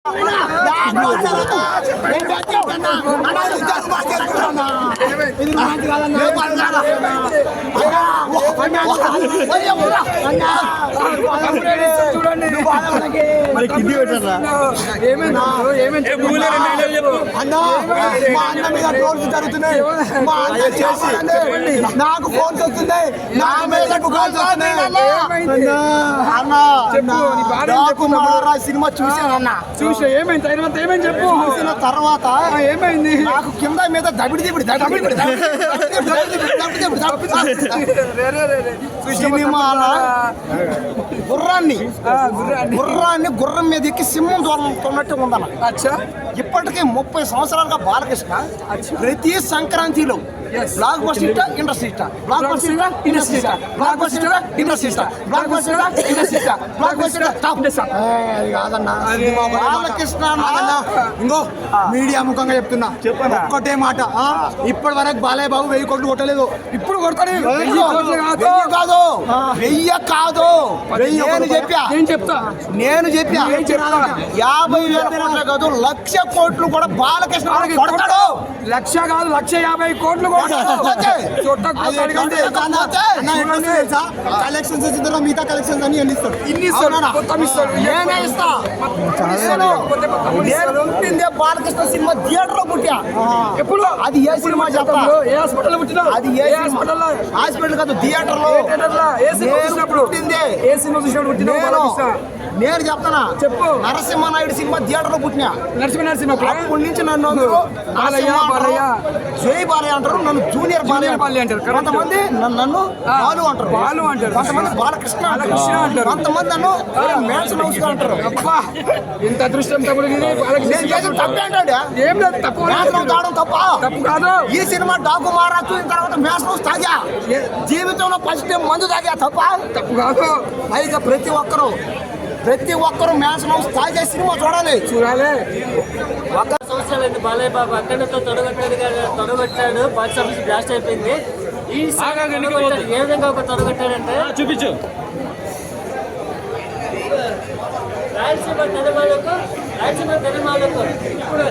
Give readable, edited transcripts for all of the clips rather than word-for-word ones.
నాకు ఫోన్ వస్తుంది, నా మీద సినిమా చూసానన్నా. చూసా ఏమైంది తర్వాత ఏమైంది చెప్పు. చూసిన తర్వాత ఏమైంది? నాకు కింద మీద దబిడి సినిమాల గుర్రం మీద ఎక్కి సింహం తోన్నట్టు ఉండాలి. ఇప్పటికీ 30 సంవత్సరాలుగా బాలకృష్ణ ప్రతి సంక్రాంతిలో blockbuster industry blockbuster industry blockbuster industry blockbuster industry blockbuster కాదన్నా బాలకృష్ణ. ఇంకో మీడియా ముఖంగా చెప్తున్నా, ఒక్కటే మాట, ఇప్పటి వరకు బాలయ్య బాబు 1000 కోట్లు కొట్టలేదు. ఇప్పుడు కొడతాడు. 1000 కాదు, 1000 కాదు, నేను చెప్పా 50,000 కోట్లు కాదు, 1,00,000 కోట్లు కూడా బాలకృష్ణ కొడతాడు. 1,00,000 కాదు, 1,50,000 కోట్లు కలెక్షన్స్ వచ్చిన తర్వాత మిగతా కలెక్షన్స్ అని ఎన్ని ఇస్తాడు? నేనే ఇస్తా. పుట్టిందే బాలకృష్ణ సినిమా థియేటర్ లో పుట్టా. ఎప్పుడు? అది ఏ సినిమా చెప్తా? ఏ హాస్పిటల్ పుట్టినా? అది ఏ హాస్పిటల్ కాదు, థియేటర్ లో పుట్టిందే. ఏ సినిమా చూసినప్పుడు పుట్టినా? నేను చెప్తానా, చెప్పు. నరసింహనాయుడు సినిమా థియేటర్ లో పుట్టినా. నరసింహ అప్పటి నుంచి నన్ను జై బాలయ్య అంటారు, నన్ను జూనియర్ బాలయ్య అంటారు. కొంతమంది నన్ను బాలు అంటారు, కొంతమంది బాలకృష్ణ అంటారు, కొంతమంది నన్ను మ్యాన్సన్ హౌస్ అంటారు. ఇంత అదృష్టం తప్పుడు తప్పే అంటాడు. ఏం లేదు, తప్పు తప్ప కాదు. ఈ సినిమా డాకు మారాచ్చు తర్వాత మ్యాన్సన్ హౌస్ తాగా, జీవితంలో ఫస్ట్ టైం మందు తాగా. తప్పు కాదు. పైగా ప్రతి ఒక్కరు మ్యాన్సన్ హౌస్ తాగే సినిమా చూడాలి. ఒక సంవత్సరాలు బాలయ్య బాబు అక్కడితో తొడగొట్టాడు, బాక్స్ ఆఫీస్ బ్లాస్ట్ అయిపోయింది. ఈ ఏ విధంగా ఒక తొడగొట్టాడంటే చూపించు. రాయలసీమ తెలంగాణకు ఇప్పుడు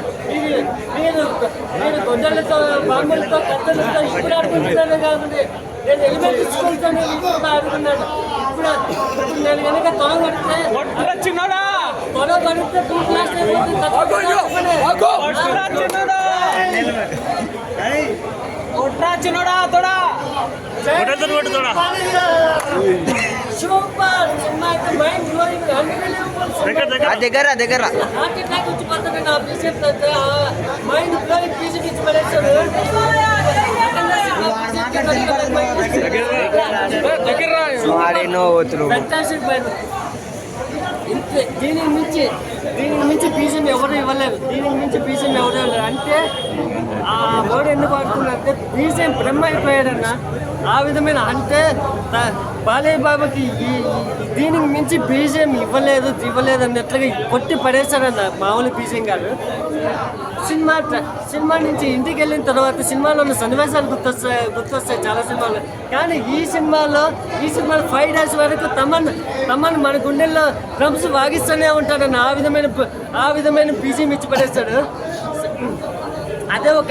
నేను గొడ్డలతో బాంబులతో కత్తెలతో ఇప్పుడు ఆడుకుంటున్నాను కాబట్టి నేను ఎలిమెంటరీ స్కూల్తో ఆడుకున్నాను. ఇప్పుడు నేను కనుక తొడగొడితే బ్లాస్ట్ అయిపోతుంది. సూపర్ సినిమా అయితే మైండ్ బ్లోయింగ్, దగ్గర మైండ్ బ్లోయింగ్ పీజీ ఇచ్చి పడేస్తాడు. దీనికి మించి పీజీని ఎవరు ఇవ్వలేదు. అంటే ఆ వర్డ్ ఎందుకు ఆడుతున్నారంటే బీజేం బ్రహ్మ అయిపోయాడన్న. ఆ విధమైన అంటే బాలయ్య బాబుకి దీనికి మించి బీజేం ఇవ్వలేదు అన్నట్లుగా కొట్టి పడేశాడన్న మామూలు బీజేం కాదు. సినిమా నుంచి ఇంటికి వెళ్ళిన తర్వాత సినిమాలో ఉన్న సన్నివేశాలు గుర్తొస్తాయి చాలా సినిమాలు. కానీ ఈ సినిమాలో 5 days వరకు తమన్ మన గుండెల్లో డ్రమ్స్ వాగిస్తూనే ఉంటాడన్న. ఆ విధమైన బీజం ఇచ్చి పడేస్తాడు. అదే ఒక